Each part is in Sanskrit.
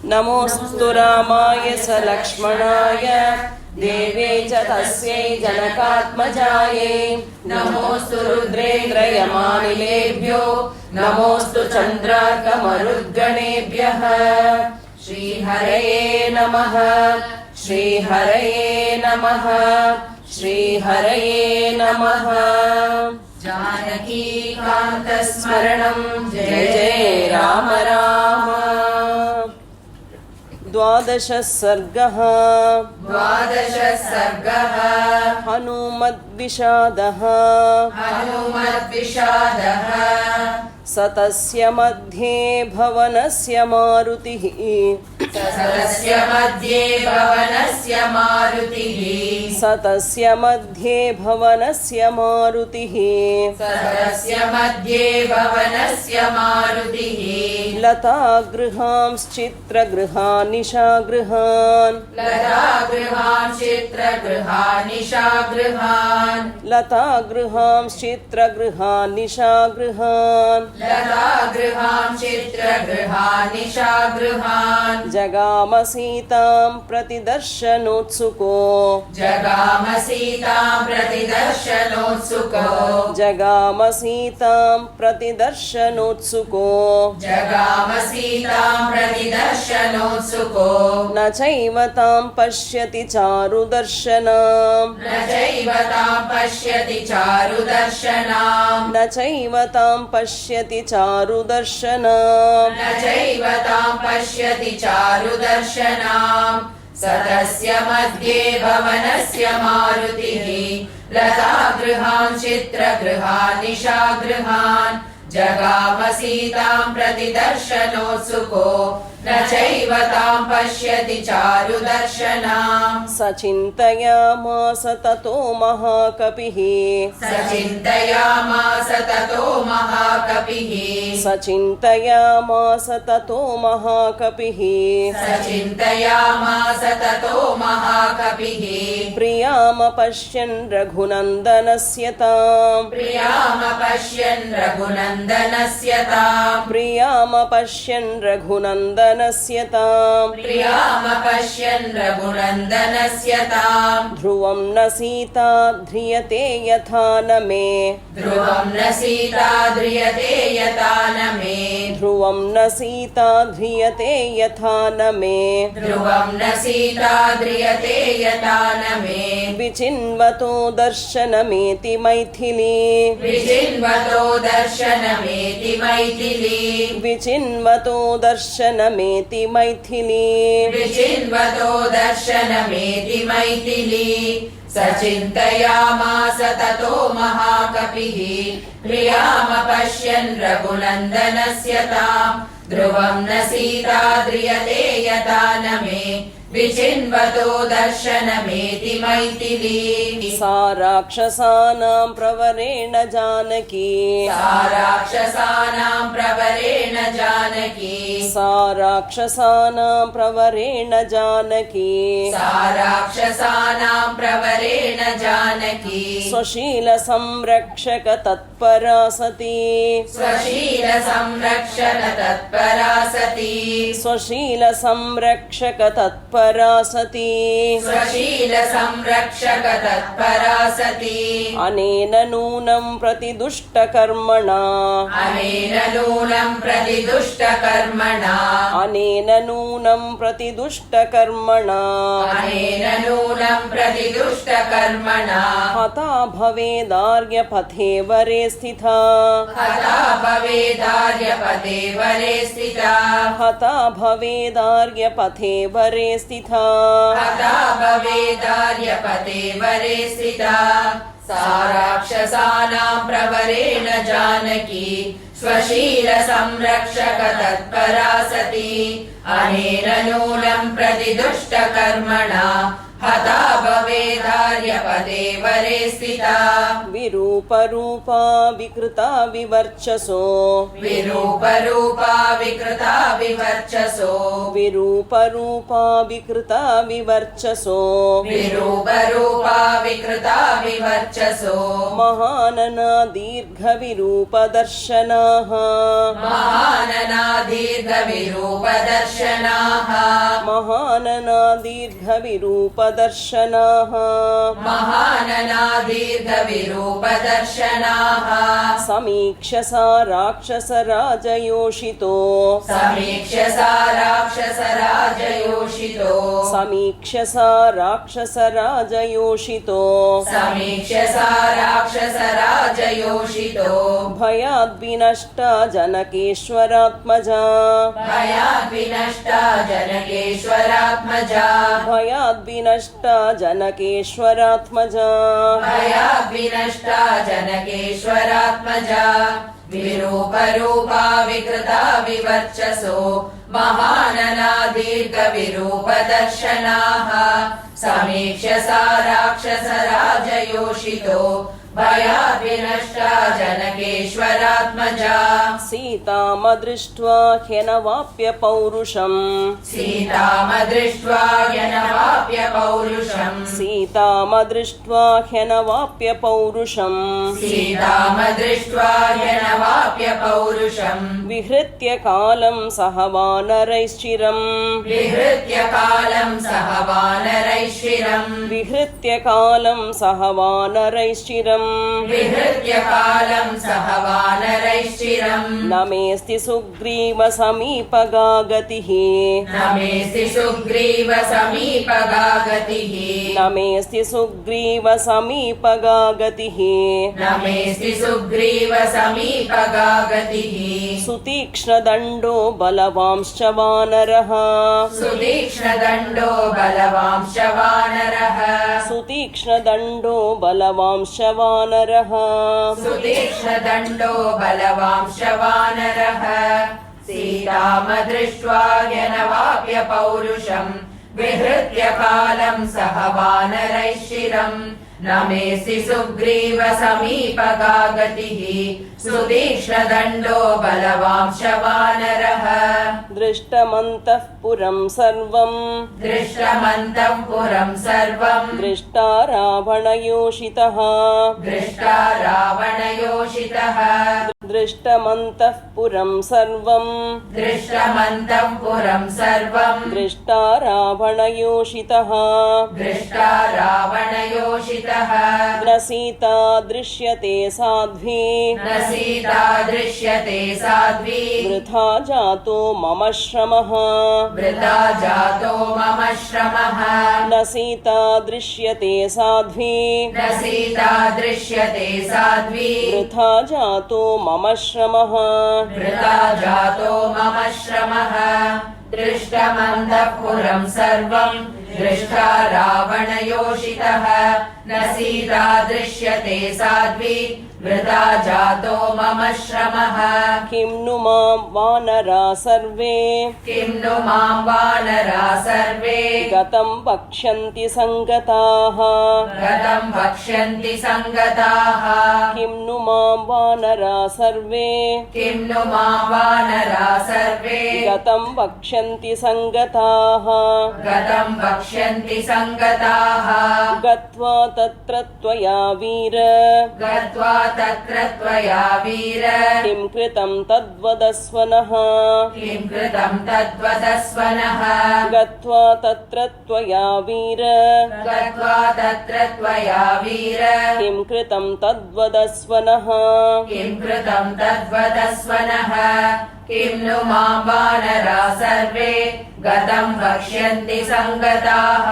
नमोऽस्तु रामाय स लक्ष्मणाय देवे च तस्यै जनकात्मजायै। नमोऽस्तु रुद्रेन्द्रयमानिलेभ्यो नमोऽस्तु चन्द्रार्कमरुद्गणेभ्यः। श्रीहरये नमः श्रीहरये नमः श्रीहरये नमः। जानकीकान्तस्मरणं जय जय राम राम। द्वादशः सर्गः। हनुमद्विषादः। सतस्य मध्ये भवनस्य मारुतिः। सतस्य मध्ये भवनस्य मारुतिः। सतस्य मध्ये भवनस्य मारुतिः। सतस्य मध्ये भवनस्य मारुतिः। लतागृहांश्चित्रगृहान् निशागृहान्। लतागृहान् चित्रगृहान् निशागृहान्। लतागृहांश्चित्रगृहान् निशागृहान्। लतागृहान् चित्रगृहान् निशागृहान्। जगाम सीतां प्रतिदर्शनोत्सुको। जगाम सीतां प्रतिदर्शनोत्सुको। जगाम सीतां प्रतिदर्शनोत्सुको। जगाम सीतां प्रतिदर्शनोत्सुको। न चैव तां पश्यति चारुदर्शनाम्। न चैव तां पश्यति चारुदर्शनाम्। न चैव तां पश्यति चारुदर्शनाम्। न चैव तां पश्यति चारुदर्शनाम्। सतस्य मध्ये भवनस्य मारुतिः। लतागृहान् चित्रगृहान् निशागृहान्। जगाम सीतां प्रतिदर्शनोत्सुको। न चैव तां पश्यति चारुदर्शनाम्। सचिन्तयामास ततो महाकपिः। सचिन्तयामास ततो महाकपिः। सचिन्तयामास ततो महाकपिः। सचिन्तयामास ततो महाकपिः। प्रियामपश्यन् रघुनन्दनस्य ताम्। प्रियामपश्यन् रघुनन्दनस्य ताम्। प्रियामपश्यन् रघुनन्दनस्य ताम्। प्रियामपश्यन् रघुनन्दनस्य ताम्। ध्रुवं न सीता ध्रियते यथा न मे। ध्रुवं न सीता ध्रियते यथा न मे। ध्रुवं न सीता ध्रियते यथा न मे। ध्रुवं न सीता ध्रियते यथा न मे। विचिन्वतो दर्शनमेति मैथिली। विचिन्वतो दर्शनमेति मैथिली। विचिन्वतो दर्शनमेति मैथिली। विचिन्वतो दर्शनमेति मैथिली। सचिन्तयामास ततो महाकपिः। प्रियामपश्यन् रघुनन्दनस्य ताम्। ध्रुवं न सीता ध्रियते यथा न मे। विचिन्वतो दर्शनमेति मैथिली। सा राक्षसानां प्रवरेण जानकी। सा राक्षसानां प्रवरेण जानकी। सा राक्षसानां प्रवरेण जानकी। सा राक्षसानां प्रवरेण जानकी। स्वशीलसंरक्षक तत्परा सती। स्वशीलसंरक्षण तत्परा सती। स्वशीलसंरक्षक तत्परा सती। स्वशीलसंरक्षक तत्परा सती। अनेन नूनं प्रतिदुष्टकर्मणा। अनेन नूनं प्रतिदुष्टकर्मणा। अनेन नूनं प्रतिदुष्टकर्मणा। अनेन नूनं प्रतिदुष्टकर्मणा। हता भवेदार्यपथे वरे स्थिता। हता भवेदार्यपथे वरे स्थिता। हता भवेदार्यपथे वरे स्थिता। हता भवेदार्यपथे वरे स्थिता। सा राक्षसानां प्रवरेण जानकी। स्वशीलसंरक्षक तत्परा सती। अनेन नूनं प्रतिदुष्टकर्मणा। हता भवेदार्यपथे वरे स्थिता। विरूपरूपा विकृता विवर्चसो। विरूपरूपा विकृता विवर्चसो। विरूपरूपा विकृता विवर्चसो। विरूपरूपा विकृता विवर्चसो। महानना दीर्घविरूपदर्शनाः। महानना दीर्घविरूपदर्शनाः। महाननादीर्घविरूपदर्शनाः महाननादीर्घविरूपदर्शनाः महाननादीर्घविरूपदर्शनाः समीक्ष्य सा राक्षसराजयोषितो समीक्ष्य सा राक्षसराजयोषितो समीक्ष्य सा राक्षसराजयोषितो समीक्ष्य सा राक्षसराजयोषितो भयाद्विनष्टा जनकेश्वरात्मजा भयाद्विनष्टा जनकेश्वरात्मजा भयाद्विनष्टा जनकेश्वरात्मजा भयाद्विनष्टा जनकेश्वरात्मजा विरूपरूपा विकृता विवर्चसो महाननादीर्घविरूपदर्शनाः समीक्ष्य सा राक्षसराजयोषितो भयाद्विनष्टा जनकेश्वरात्मजा सीतामदृष्ट्वा ह्यनवाप्य पौरुषम् सीतामदृष्ट्वा ह्यनवाप्य पौरुषम् सीतामदृष्ट्वा ह्यनवाप्य पौरुषम् सीतामदृष्ट्वा ह्यनवाप्य पौरुषम् विहृत्य कालं सह वानरैश्चिरम् विहृत्य कालं सह वानरैश्चिरम् विहृत्य कालं सह वानरैश्चिरम् विहृत्य कालं सह वानरैश्चिरम् न मेऽस्ति सुग्रीवसमीपगागतिः न मेऽस्ति सुग्रीवसमीपगागतिः न मेऽस्ति सुग्रीवसमीपगागतिः न मेऽस्ति सुग्रीवसमीपगागतिः सुतीक्ष्णदण्डो बलवांश्च वानरः सुतीक्ष्णदण्डो बलवांश्च वानरः सुतीक्ष्णदण्डो बलवांश्च वानरः सुतीक्ष्णदण्डो बलवांश्च वानरः सीतामदृष्ट्वा ह्यनवाप्य पौरुषम् विहृत्य कालं सह वानरैश्चिरम् न मेऽस्ति सुग्रीवसमीपगागतिः सुतीक्ष्णदण्डो बलवांश्च वानरः दृष्टमन्तः पुरं सर्वम् दृष्टमन्तः पुरं सर्वम् दृष्टा रावणयोषितः दृष्टा रावणयोषितः दृष्टमन्तः पुरं सर्वम् दृष्टमन्तः पुरं सर्वम् दृष्टा रावणयोषितः दृष्टा रावणयोषितः न सीता दृश्यते साध्वी न सीता दृश्यते साध्वी वृथा जातो मम श्रमः वृथा जातो मम श्रमः न सीता दृश्यते साध्वी न सीता दृश्यते साध्वी वृथा जातो मम श्रमः वृथा जातो मम श्रमः दृष्टमन्तः पुरं सर्वम् दृष्टा रावणयोषितः न सीता दृश्यते साध्वी वृथा जातो मम श्रमः किं नु मां वानरा सर्वे किं नु मां वानरा सर्वे गतं वक्ष्यन्ति सङ्गताः गतं वक्ष्यन्ति सङ्गताः किं नु मां वानरा सर्वे किं नु मां वानरा सर्वे गतं वक्ष्यन्ति सङ्गताः गतं वक्ष्यन्ति सङ्गताः गत्वा तत्र त्वया वीर गत्वा तत्र त्वया वीर किं कृतं तद्वदस्व नः किं कृतं तद्वदस्व नः गत्वा तत्र त्वया वीर गत्वा तत्र त्वया वीर किं कृतं तद्वदस्व नः किं कृतं तद्वदस्व नः किं नु मां वानरा सर्वे गतं वक्ष्यन्ति सङ्गताः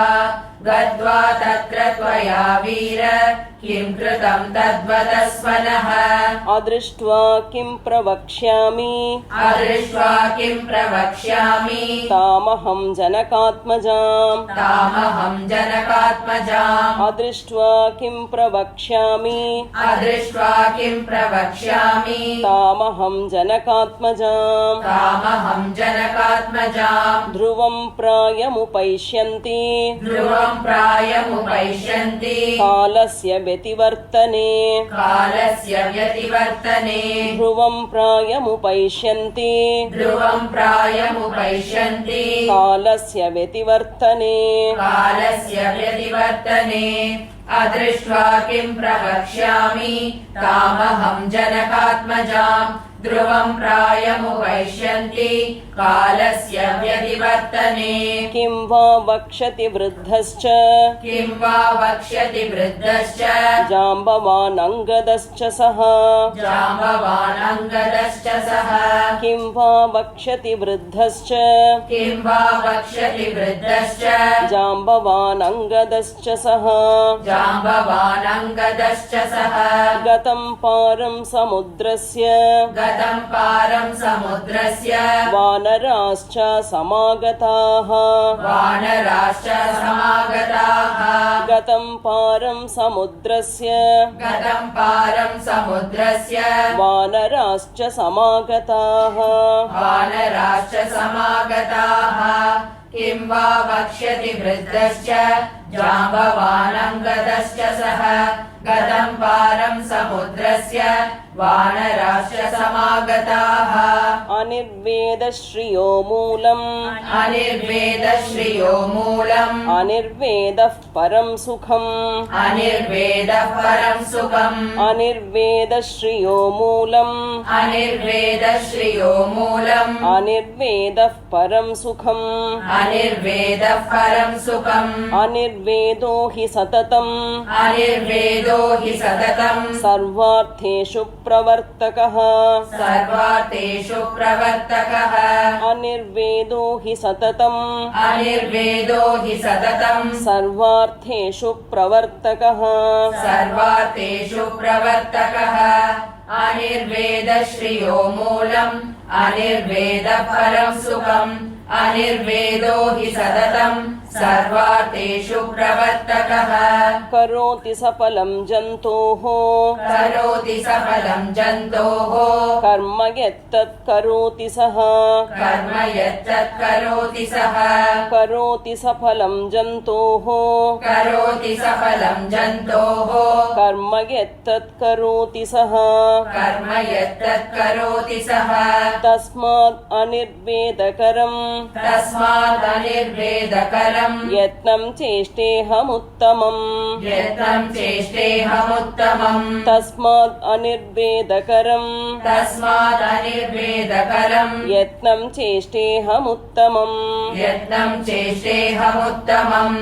गत्वा तत्र त्वया वीर किं कृतं तद्वदस्व नः अदृष्ट्वा किं प्रवक्ष्यामि अदृष्ट्वा किं प्रवक्ष्यामि तामहं जनकात्मजाम् तामहं जनकात्मजाम् अदृष्ट्वा किं प्रवक्ष्यामि अदृष्ट्वा किं प्रवक्ष्यामि तामहं जनकात्मजाम् तामहं जनकात्मजाम् ध्रुवं प्रायमुपैष्यन्ति ध्रुवं प्रायमुपैष्यन्ति कालस्य व्यतिवर्तने कालस्य व्यतिवर्तने ध्रुवं प्रायमुपैष्यन्ति ध्रुवं प्रायमुपैष्यन्ति कालस्य व्यतिवर्तने कालस्य व्यतिवर्तने अदृष्ट्वा किं प्रवक्ष्यामि तामहं जनकात्मजाम् ध्रुवं प्रायमुपैष्यन्ति कालस्य व्यतिवर्तने किं वा वक्ष्यति वृद्धश्च किं वा वक्ष्यति वृद्धश्च जाम्बवानङ्गदश्च सः जाम्बवानङ्गदश्च सः किं वा वक्ष्यति वृद्धश्च किं वा वक्ष्यति वृद्धश्च जाम्बवानङ्गदश्च सः जाम्बवानङ्गदश्च सः गतं पारं समुद्रस्य गतं पारं समुद्रस्य वानराश्च समागताः वानराश्च समागताः गतं पारं समुद्रस्य गतं पारं समुद्रस्य वानराश्च समागताः वानराश्च समागताः किं वा वक्ष्यति वृद्धश्च जाम्बवानङ्गदश्च सः गतं पारं समुद्रस्य वानराश्च समागताः अनिर्वेदश्रियो मूलम् अनिर्वेदश्रियो मूलम् अनिर्वेदः परं सुखम् अनिर्वेदः परं सुखम् अनिर्वेदश्रियो मूलम् अनिर्वेदश्रियो मूलम् अनिर्वेदः परं सुखम् अनिर्वेदः परं सुखम् अनिर्वेदो हि सततम् अनिर्वेदो हि सततम् सर्वार्थेषु प्रवर्तकः सर्वार्थेषु प्रवर्तकः अनिर्वेदो हि सततम् अनिर्वेदो हि सततम् सर्वार्थेषु प्रवर्तकः सर्वार्थेषु प्रवर्तकः अनिर्वेदश्रियो मूलम् अनिर्वेदः परं सुखम् अनिर्वेदो हि सततम् सर्वार्थेषु प्रवर्तकः करोति सफलं जन्तोः करोति सफलं जन्तोः कर्म यत्तत् करोति सः कर्म यत्तत् करोति सः करोति सफलं जन्तोः करोति सफलं जन्तोः कर्म यत्तत् करोति सः कर्म यत्तत् करोति सः तस्मात् अनिर्वेदकरम् तस्मात् अनिर्वेदकरम् यत्नं चेष्टेऽहमुत्तमम् यत्नं चेष्टेऽहमुत्तमम् तस्मात् अनिर्वेदकरम् तस्मात् अनिर्वेदकरम् यत्नं चेष्टेऽहमुत्तमम् यत्नं चेष्टेऽहमुत्तमम्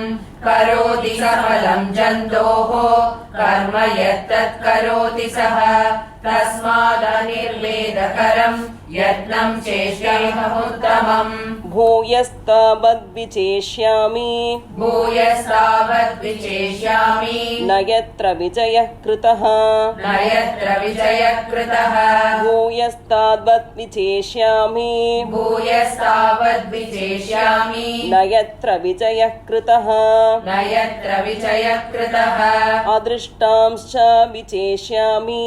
करोति सफलं जन्तोः कर्म यत्तत् करोति सः तस्मात् अनिर्वेदकरम् यत्नं चेष्टेऽहमुत्तमम् भूयस्तावद्विचेष्यामि भूयस्तावद्विचेष्यामि न यत्र विजयः कृतः न यत्र विजयः कृतः भूयस्तावद्विचेष्यामि भूयस्तावद्विचेष्यामि न यत्र विजयः कृतः न यत्र विजयः कृतः अदृष्टांश्च विचेष्यामि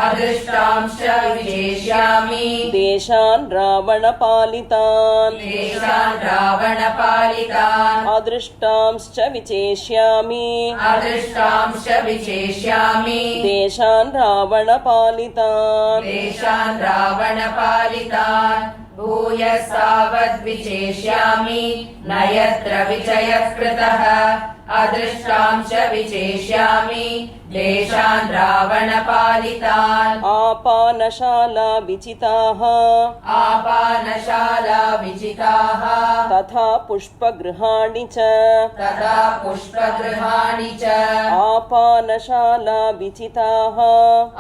अदृष्टांश्च विचेष्यामि देशान् रावणपालितान् देशान् रावणपालितान् अदृष्टांश्च विचेष्यामि अदृष्टांश्च विचेष्यामि देशान् रावणपालितान् देशान् रावणपालितान् भूयस्तावद्विचेष्यामि न यत्र विजयः कृतः अदृष्टांश्च विचेष्यामि देशान् रावणपालितान् आपानशाला विचिताः आपानशाला विजिताः तथा पुष्पगृहाणि च तथा पुष्पगृहाणि च आपानशाला विचिताः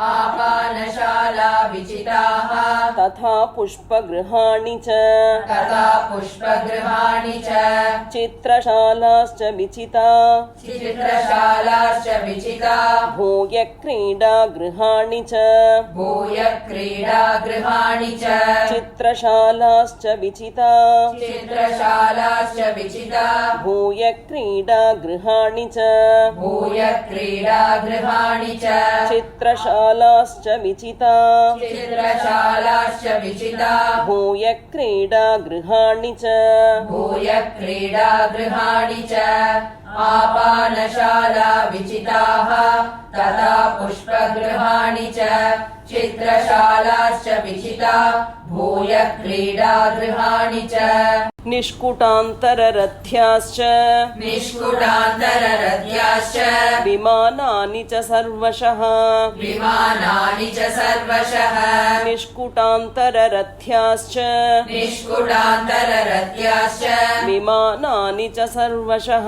आपानशाला विजिताः तथा पुष्पगृहाणि च तथा पुष्पगृहाणि च चित्रशालाश्च विचिता चित्रशालाश्च विजिता भूयक्रीडागृहाणि च भूयक्रीडागृहाणि च चित्रशालाश्च विचिता चित्रशालाश्च विजिता भूयक्रीडागृहाणि च भूयक्रीडागृहाणि च चित्रशालाश्च विचिता चित्रशालाश्च विजिता भूयक्रीडागृहाणि च भूयक्रीडागृहाणि च आपानशाला विजिताः तथा पुष्पगृहाणि च चित्रशालाश्च विजिता भूयः क्रीडागृहाणि च निष्कुटान्तररथ्याश्च निष्कुटान्तररथ्याश्च विमानानि च सर्वशः विमानानि च सर्वशः निष्कुटान्तररथ्याश्च निष्कुटान्तररथ्याश्च विमानानि च सर्वशः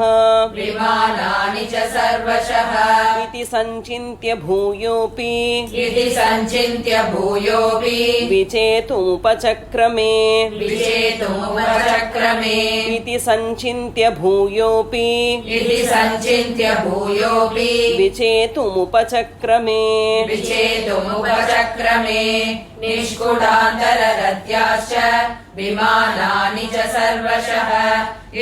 विमानानि च सर्वशः इति सञ्चिन्त्य भूयोऽपि इति सञ्चिन्त्य भूयोऽपि विचेतुमुपचक्रमे विचेतुमुपचक्रमे इति सञ्चिन्त्य भूयोऽपि इति सञ्चिन्त्य भूयोऽपि विचेतुमुपचक्रमे विचेतुमुपचक्रमे निष्कुटान्तररथ्याश्च विमानानि च सर्वशः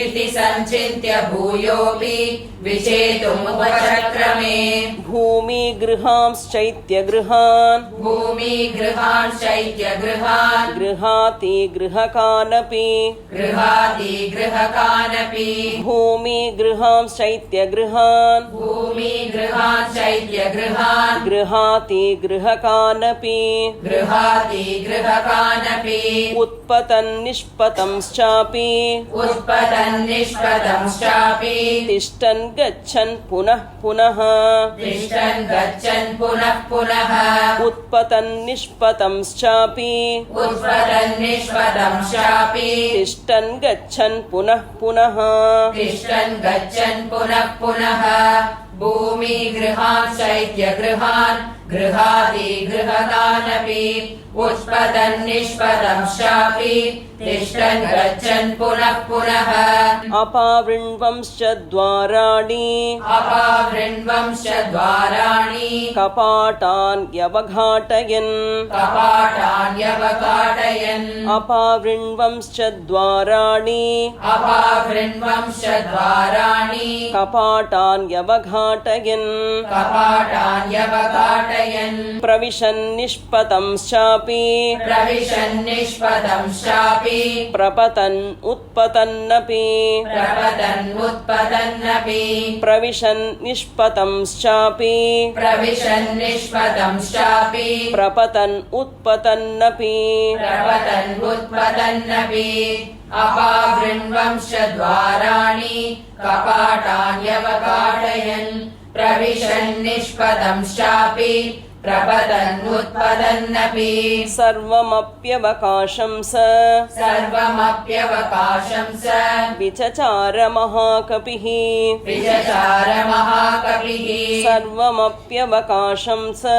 इति सञ्चिन्त्य भूयोऽपि विचेतुमुपचक्रमे भूमिगृहांश्चैत्यगृहान् भूमिगृहांश्चैत्यगृहान् गृहाति गृहकानपि गृहाति गृहकानपि भूमिगृहांश्चैत्यगृहान् भूमिगृहांश्चैत्यगृहान् गृहाति गृहकानपि गृहाति गृहकानपि उत्पतन्निष्पतंश्चापि उत्पतन्निष्पतंश्चापि तिष्ठन् गच्छन् पुनः पुनः तिष्ठन् गच्छन् पुनः पुनः उत्पतन्निष्पतंश्चापि उत्पतन्निष्पतंश्चापि तिष्ठन् गच्छन् पुनः पुनः तिष्ठन् गच्छन् पुनः पुनः भूमिगृहांश्चैत्यगृहान् गृहाति गृहकानपि उत्पतन्निष्पतंश्चापि तिष्ठन् गच्छन् पुनः पुनः अपावृण्वंश्च द्वाराणि अपावृण्वंश्च द्वाराणि कपाटान्यवघाटयन् कपाटान्यवघाटयन् अपावृण्वंश्च द्वाराणि अपावृण्वंश्च द्वाराणि कपाटान्यवघाटयन् कपाटान्यवघाटयन् प्रविशन्निष्पतंश्चापि प्रविशन्निष्पतंश्चापि प्रपतन् उत्पतन्नपि प्रपतन्मुत्पतन्नपि प्रविशन्निष्पतंश्चापि प्रविशन्निष्पतंश्चापि प्रपतन् उत्पतन्नपि प्रपतन्मुत्पतन्नपि अपावृण्वंश्च द्वाराणि कपाटान्यवघाटयन् प्रविशन्निष्पतंश्चापि प्रपतन्मुत्पतन्नपि सर्वमप्यवकाशं स सर्वमप्यवकाशं स विचचार महाकपिः विचचार महाकविः सर्वमप्यवकाशं स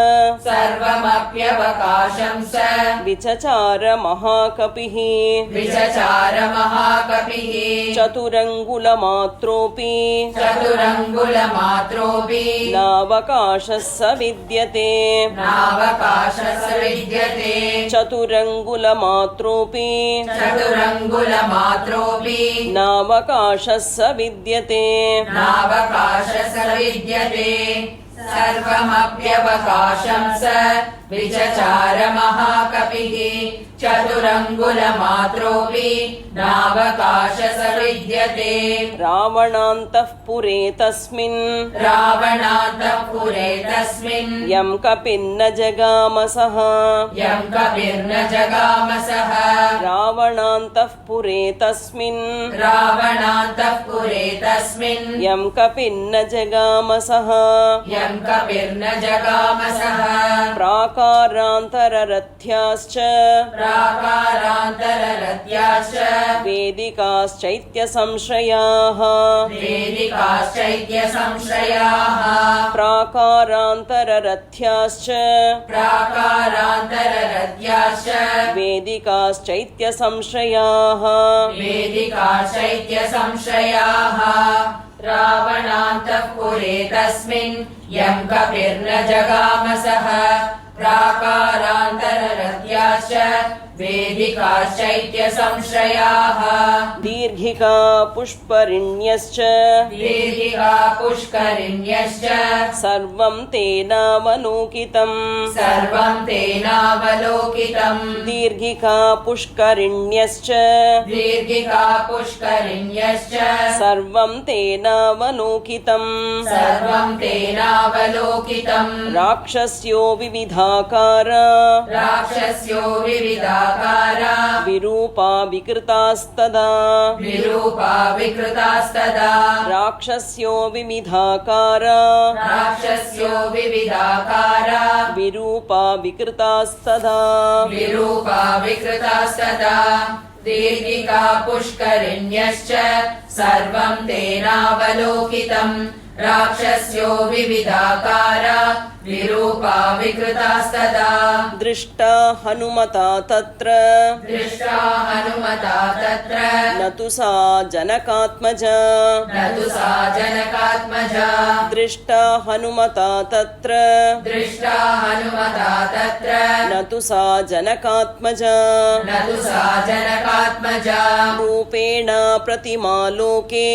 सर्वमप्यवकाशं स विचचार महाकपिः विचचार महाकविः चतुरङ्गुलमात्रोऽपि चतुरङ्गुलमात्रोऽपि नावकाशः स विद्यते नावकाशः स विद्यते चतुरङ्गुलमात्रोऽपि चतुरङ्गुलमात्रोऽपि नावकाशः स विद्यते नावकाशः स विद्यते सर्वमप्यवकाशं स विचचार महाकविः चतुरङ्गुलमात्रोऽपि नावकाशः स विद्यते रावणान्तः पुरे तस्मिन् रावणान्तःपुरे तस्मिन् यं कपिन्न जगामसः यं कपिर्न जगामसः रावणान्तः पुरे तस्मिन् रावणान्तःपुरे तस्मिन् यं कपिन्न जगामसः यं कपिर्न जगामसः प्राकारान्तररथ्याश्च प्राकारान्तररथ्याश्च वेदिकाश्चैत्यसंश्रयाः वेदिकाश्चैत्यसंश्रयाः प्राकारान्तररथ्याश्च प्राकारान्तररथ्याश्च वेदिकाश्चैत्यसंश्रयाः वेदिकाश्चैत्यसंश्रयाः रावणान्तःपुरे तस्मिन् यं कपिर्न जगामसः प्राकारान्तररथ्याश्च वेदिकाश्चैत्यसंश्रयाः दीर्घिका पुष्परिण्यश्च दीर्घिका पुष्करिण्यश्च सर्वं तेनावलोकितम् सर्वं तेनावलोकितम् दीर्घिका पुष्करिण्यश्च दीर्घिका पुष्करिण्यश्च सर्वं तेनावलोकितम् सर्वं तेनावलोकितम् राक्षस्यो विविधाकार राक्षस्यो विविधाकार विविधाकारा विरूपा विकृतास्तदा विरूपा विकृतास्तदा राक्षस्यो विविधाकारा राक्षस्यो विविधाकारा विरूपा विकृतास्तदा विरूपा विकृतास्तदा दीर्घिका पुष्करिण्यश्च सर्वं तेनावलोकितम् राक्षस्यो विविधाकारा विरूपा विकृतास्तदा दृष्टा हनुमता तत्र दृष्टा हनुमता तत्र न तु सा जनकात्मजा न तु सा जनकात्मजा दृष्टा हनुमता तत्र दृष्टा हनुमता तत्र न तु सा जनकात्मजा न तु सा जनकात्मजा रूपेण प्रतिमालोके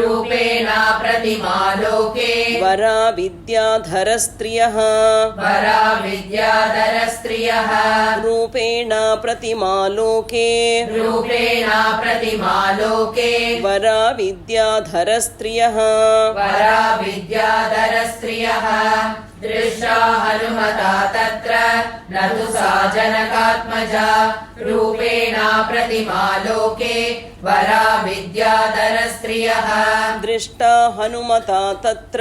रूपेण प्रतिमालोके वरा विद्याधरस्त्रियः वरा विद्याधरस्त्रियः रूपेण प्रतिमालोके रूपेण प्रतिमालोके वरा विद्याधरस्त्रियः वरा विद्याधरस्त्रियः दृष्टा हनुमता तत्र न तु सा जनकात्मजा रूपेण प्रतिमालोके वरा विद्याधरस्त्रियः दृष्टा हनुमता तत्र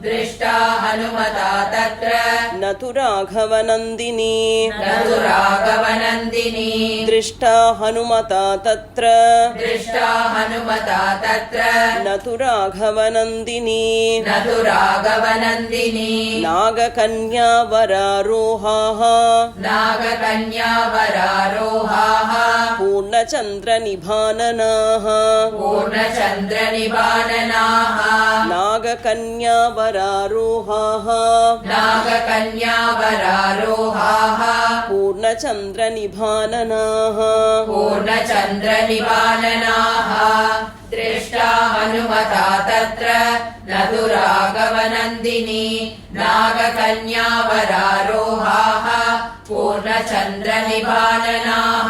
दृष्टा हनुमता तत्र न तु राघवनन्दिनी न तु राघवनन्दिनी दृष्टा हनुमता तत्र दृष्टा हनुमता तत्र न तु राघवनन्दिनी न तु राघवनन्दिनी नागकन्या वरारोहाः नागकन्या वरारोहाः पूर्णचन्द्रनिभाननाः पूर्णचन्द्रनिभाननाः नागकन्या वरारोहाः नागकन्या वरारोहाः पूर्णचन्द्रनिभाननाः पूर्णचन्द्रनिभाननाः दृष्टा हनुमता तत्र न तु राघवनन्दिनी नागकन्या वरारोहाः पूर्णचन्द्रनिभाननाः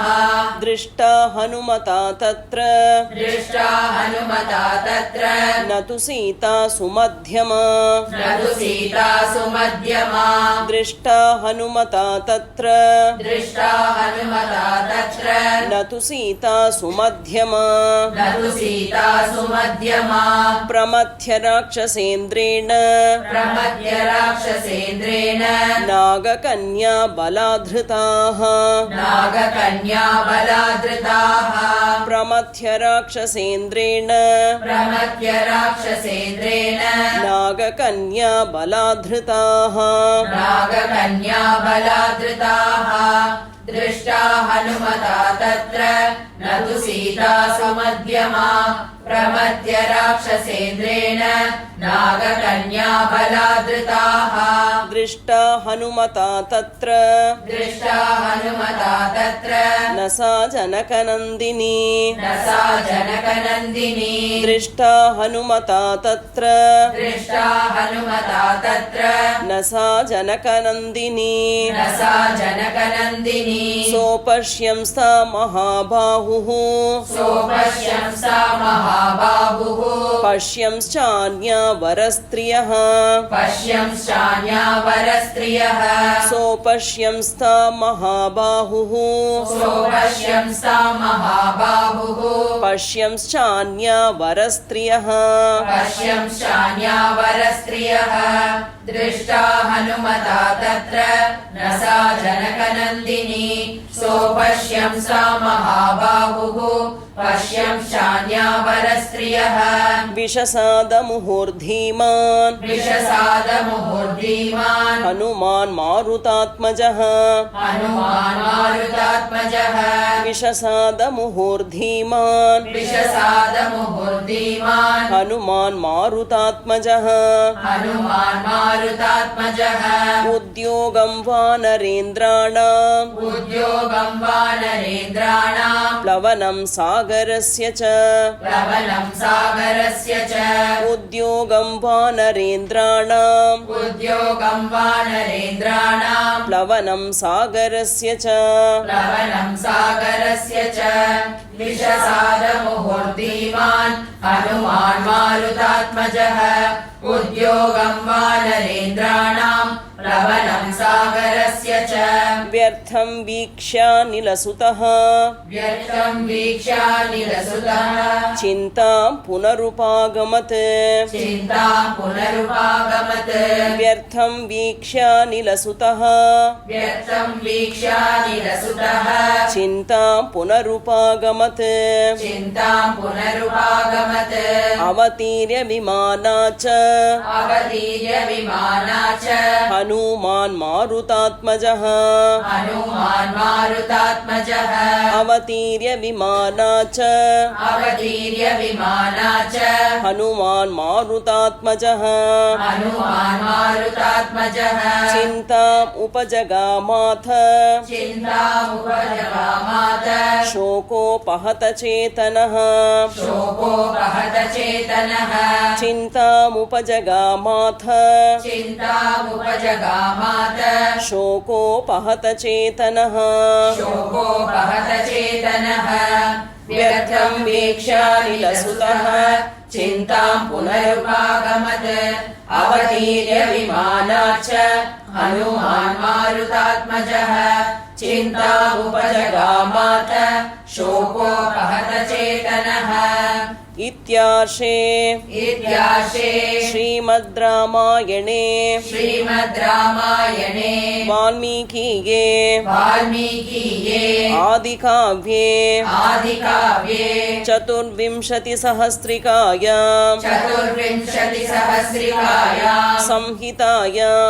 दृष्टा हनुमता तत्र दृष्टा हनुमता तत्र न तु सीता सुमध्यमा न तु सीता सुमध्यमा दृष्टा हनुमता तत्र दृष्टा हनुमता तत्र न तु सीता सुमध्यमा न तु सीता सुमध्यमा प्रमथ्य राक्षसेन्द्रेण प्रमथ्य राक्षसेन्द्रेण नागकन्या बलाधृताः नागकन्या बलाधृताः प्रमथ्य राक्षसेन्द्रेण प्रमथ्य राक्षसेन्द्रेण नागकन्या बलाधृताः नागकन्या बलाधृताः दृष्टा हनुमता तत्र न तु सीता सुमध्यमा प्रमथ्य राक्षसेन्द्रेण नागकन्या बलाधृताः दृष्टा हनुमता तत्र दृष्टा हनुमता तत्र न सा जनकनन्दिनी न सा जनकनन्दिनी दृष्टा हनुमता तत्र दृष्टा हनुमता तत्र न सा जनकनन्दिनी न सा जनकनन्दिनी सोपश्यं सा महाबाहुः सोपश्यं सा महाबाहुः पश्यंश्चान्या वरस्त्रियः पश्यंश्चान्या वरस्त्रियः सोपश्यं सा महाबाहुः सोपश्यं सा महाबाहुः पश्यंश्चान्या वरस्त्रियः पश्यंश्चान्या वरस्त्रियः दृष्टा हनुमता तत्र न सा जनकनन्दिनी सोपश्यं सा महाबाहुः पश्यंश्चान्या वरस्त्रियः विषसादमुहुर्धीमान् विषसादमुहुर्धीमान् हनुमान् मारुतात्मजः हनुमान् मारुतात्मजः विषसादमुहुर्धीमान् विषसादमुहुर्धीमान् हनुमान् मारुतात्मजः हनुमान् मारुतात्मजः उद्योगं वानरेन्द्राणाम् उद्योगं वानरेन्द्राणाम् प्लवनं सागरस्य च प्लवनं सागरस्य च उद्योगं वानरेन्द्राणाम् उद्योगं वानरेन्द्राणाम् प्लवनं सागरस्य च प्लवनं सागरस्य च विषसादमुहुर्धीमान् हनुमान् मारुतात्मजः उद्योगं वानरेन्द्राणाम् प्लवनं सागरस्य च व्यर्थं वीक्ष्यानिलसुतः व्यर्थं वीक्ष्यानिलसुतः चिन्तां पुनरुपागमत् चिन्तां पुनरुपागमत् व्यर्थं वीक्ष्यानिलसुतः व्यर्थं वीक्ष्यानिलसुतः चिन्तां पुनरुपागमत् चिन्तां पुनरुपागमत् अवतीर्य विमाना च अवतीर्य विमाना च हनुमान् मारुतात्मजः हनुमान् मारुतात्मजः अवतीर्य विमाना च अवतीर्य विमाना च हनुमान् मारुतात्मजः हनुमान् मारुतात्मजः चिन्ताम् उपजगामाथ चिन्तामुपजगामात शोकोपहत चेतनः शोकोपहत चेतनः चिन्तामुपजगामाथ चिन्तामुपजगामात शोकोपहत चेतनः शोकोपहत चेतनः व्यर्थं वीक्ष्यानिलसुतः चिन्तां पुनरुपागमत् अवतीर्य विमाना च हनुमान् मारुतात्मजः चिन्तामुपजगामात शोकोपहत चेतनः इत्यार्षे श्रीमद् रामायणे श्रीमद् रामायणे वाल्मीकिये आदिकाव्ये चतुर्विंशतिसहस्रिकायां संहितायां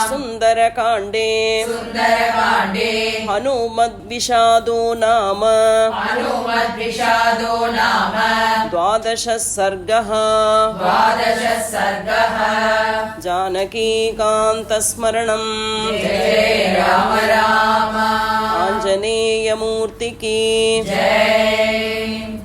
सुन्दरकाण्डे हनुमद्विषादो नाम द्वादशः सर्गः जानकीकान्तस्मरणं जय राम राम आञ्जनेयमूर्तिकी जय।